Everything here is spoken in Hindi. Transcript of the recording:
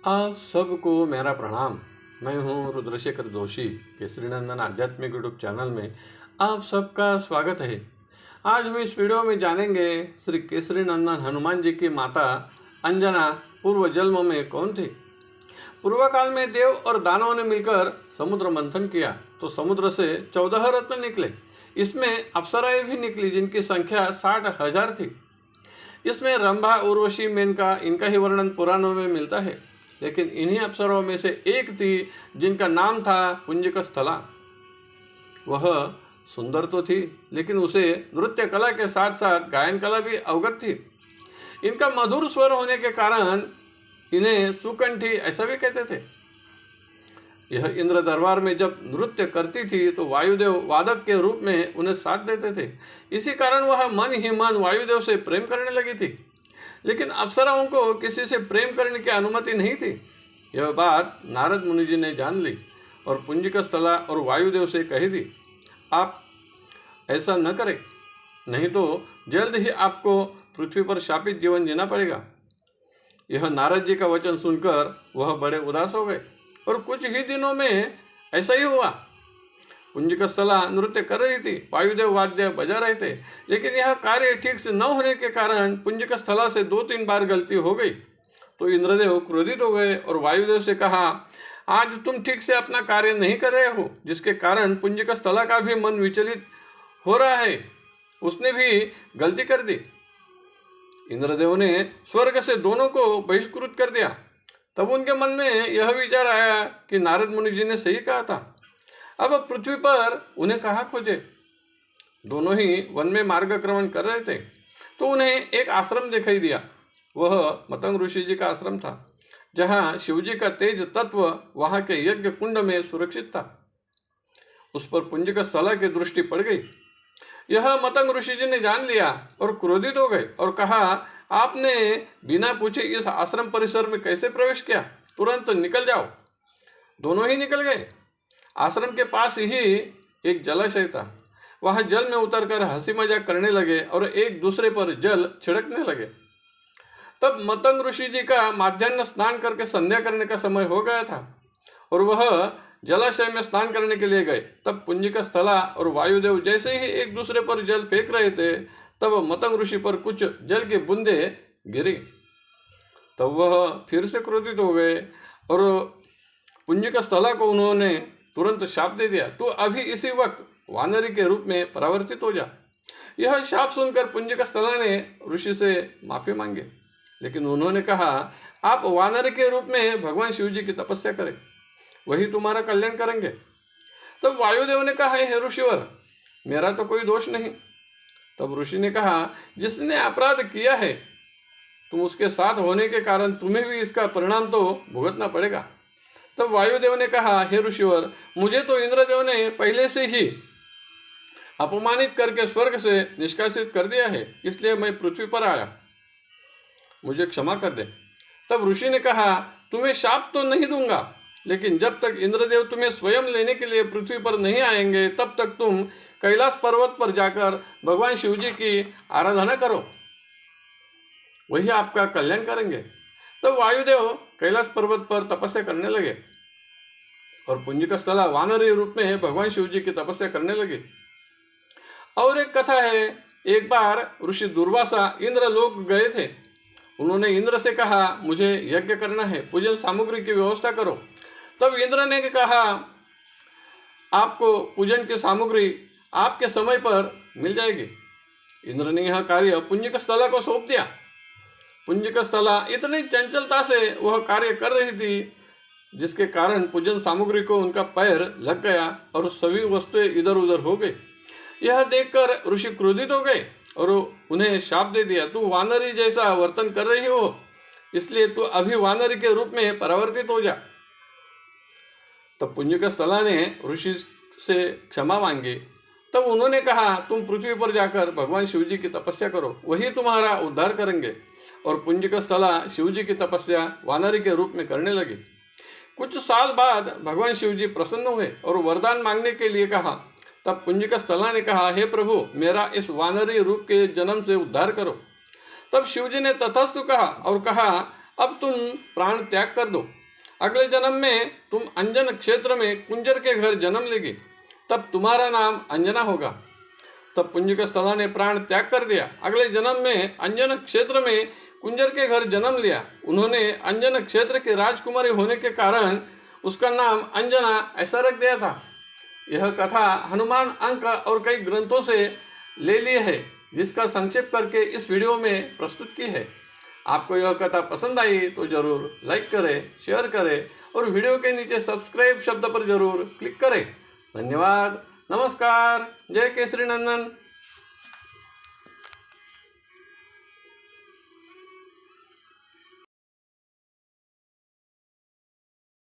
आप सबको मेरा प्रणाम। मैं हूं रुद्रशेखर जोशी के श्रीनंदन आध्यात्मिक यूट्यूब चैनल में आप सबका स्वागत है। आज हम इस वीडियो में जानेंगे श्री केसरी नंदन हनुमान जी की माता अंजना पूर्व जन्म में कौन थी। पूर्व काल में देव और दानवों ने मिलकर समुद्र मंथन किया तो समुद्र से 14 रत्न निकले। इसमें अप्सराएं भी निकली जिनकी संख्या 60,000 थी। इसमें रंभा, उर्वशी, मेनका इनका ही वर्णन पुराणों में मिलता है। लेकिन इन्हीं अप्सराओं में से एक थी जिनका नाम था पुंजिकस्थला। वह सुंदर तो थी लेकिन उसे नृत्य कला के साथ साथ गायन कला भी अवगत थी। इनका मधुर स्वर होने के कारण इन्हें सुकंठी ऐसा भी कहते थे। यह इंद्र दरबार में जब नृत्य करती थी तो वायुदेव वादक के रूप में उन्हें साथ देते थे। इसी कारण वह मन ही मन वायुदेव से प्रेम करने लगी थी। लेकिन अप्सराओं को किसी से प्रेम करने की अनुमति नहीं थी। यह बात नारद मुनि जी ने जान ली और पुंजिकस्थला और वायुदेव से कही दी, आप ऐसा न करें, नहीं तो जल्द ही आपको पृथ्वी पर शापित जीवन जीना पड़ेगा। यह नारद जी का वचन सुनकर वह बड़े उदास हो गए और कुछ ही दिनों में ऐसा ही हुआ। पुंजिकस्थला नृत्य कर रही थी, वायुदेव वाद्य बजा रहे थे, लेकिन यह कार्य ठीक से न होने के कारण पुंजिकस्थला से 2-3 बार गलती हो गई। तो इंद्रदेव क्रोधित हो गए और वायुदेव से कहा, आज तुम ठीक से अपना कार्य नहीं कर रहे हो, जिसके कारण पुंजिकस्थला का भी मन विचलित हो रहा है। उसने भी गलती कर दी। इंद्रदेव ने स्वर्ग से दोनों को बहिष्कृत कर दिया। तब उनके मन में यह विचार आया कि नारद मुनि जी ने सही कहा था। अब पृथ्वी पर उन्हें कहाँ खोजे। दोनों ही वन में मार्गक्रमण कर रहे थे तो उन्हें एक आश्रम दिखाई दिया। वह मतंग ऋषि जी का आश्रम था, जहाँ शिवजी का तेज तत्व वहाँ के यज्ञ कुंड में सुरक्षित था। उस पर पुंजिकस्थला की दृष्टि पड़ गई। यह मतंग ऋषि जी ने जान लिया और क्रोधित हो गए और कहा, आपने बिना पूछे इस आश्रम परिसर में कैसे प्रवेश किया? तुरंत निकल जाओ। दोनों ही निकल गए। आश्रम के पास ही एक जलाशय था। वहां जल में उतरकर हंसी मजाक करने लगे और एक दूसरे पर जल छिड़कने लगे। तब मतंग ऋषि जी का माध्याह्न स्नान करके संध्या करने का समय हो गया था और वह जलाशय में स्नान करने के लिए गए। तब पुंजिकस्थला और वायुदेव जैसे ही एक दूसरे पर जल फेंक रहे थे, तब मतंग ऋषि पर कुछ जल की बूंदे गिरी। तब वह फिर से क्रोधित हो गए और पुंजिकस्थला को उन्होंने तुरंत शाप दे दिया, तू अभी इसी वक्त वानरी के रूप में परावर्तित हो जा। यह शाप सुनकर पुंजिकस्थला ने ऋषि से माफी मांगी, लेकिन उन्होंने कहा, आप वानर के रूप में भगवान शिव जी की तपस्या करें, वही तुम्हारा कल्याण करेंगे। तब वायुदेव ने कहा, हे ऋषिवर, मेरा तो कोई दोष नहीं। तब ऋषि ने कहा, जिसने अपराध किया है तुम उसके साथ होने के कारण तुम्हें भी इसका परिणाम तो भुगतना पड़ेगा। तब वायुदेव ने कहा, हे ऋषिवर, मुझे तो इंद्रदेव ने पहले से ही अपमानित करके स्वर्ग से निष्कासित कर दिया है, इसलिए मैं पृथ्वी पर आया, मुझे क्षमा कर दे। तब ऋषि ने कहा, तुम्हें शाप तो नहीं दूंगा, लेकिन जब तक इंद्रदेव तुम्हें स्वयं लेने के लिए पृथ्वी पर नहीं आएंगे तब तक तुम कैलाश पर्वत पर जाकर भगवान शिव जी की आराधना करो, वही आपका कल्याण करेंगे। तब वायुदेव कैलाश पर्वत पर तपस्या करने लगे और पुंजिकस्थला वानरी रूप में भगवान शिव जी की तपस्या करने लगे। और एक कथा है, एक बार ऋषि दुर्वासा इंद्रलोक गए थे। उन्होंने इंद्र से कहा, मुझे यज्ञ करना है, पूजन सामग्री की व्यवस्था करो। तब इंद्र ने कहा, आपको पूजन की सामग्री आपके समय पर मिल जाएगी। इंद्र ने यह कार्य पुंजिकस्थला को सौंप दिया। पुंजिकस्थला इतनी चंचलता से वह कार्य कर रही थी, जिसके कारण पूजन सामग्री को उनका पैर लग गया और सभी वस्तुएं इधर उधर हो गई। यह देखकर ऋषि क्रोधित हो गए और उन्हें शाप दे दिया, तू वानरी जैसा वर्तन कर रही हो, इसलिए तू अभी वानरी के रूप में परावर्तित हो जा। तब पुंजिकस्थला ने ऋषि से क्षमा मांगी। तब उन्होंने कहा, तुम पृथ्वी पर जाकर भगवान शिव जी की तपस्या करो, वही तुम्हारा उद्धार करेंगे। और पुंजिकस्थला शिव जी की तपस्या वानरी के रूप में करने लगी। कुछ साल बाद भगवान शिव जी प्रसन्न हुए और वरदान मांगने के लिए कहा। तब पुंजिकस्थला ने कहा, हे प्रभु, मेरा इस वानरी रूप के जन्म से उद्धार करो। तब शिवजी ने तथास्तु कहा और कहा, अब तुम प्राण त्याग कर दो। अगले जन्म में तुम अंजन क्षेत्र में कुंजर के घर जन्म लेगी, तब तुम्हारा नाम अंजना होगा। तब पुंजिकस्तदा ने प्राण त्याग कर दिया। अगले जन्म में अंजन क्षेत्र में कुंजर के घर जन्म लिया। उन्होंने अंजन क्षेत्र के राजकुमारी होने के कारण उसका नाम अंजना ऐसा रख दिया था। यह कथा हनुमान अंक और कई ग्रंथों से ले ली है, जिसका संक्षेप करके इस वीडियो में प्रस्तुत की है। आपको यह कथा पसंद आई तो जरूर लाइक करें, शेयर करें और वीडियो के नीचे सब्सक्राइब शब्द पर जरूर क्लिक करें। धन्यवाद। नमस्कार। जय केसरी नंदन।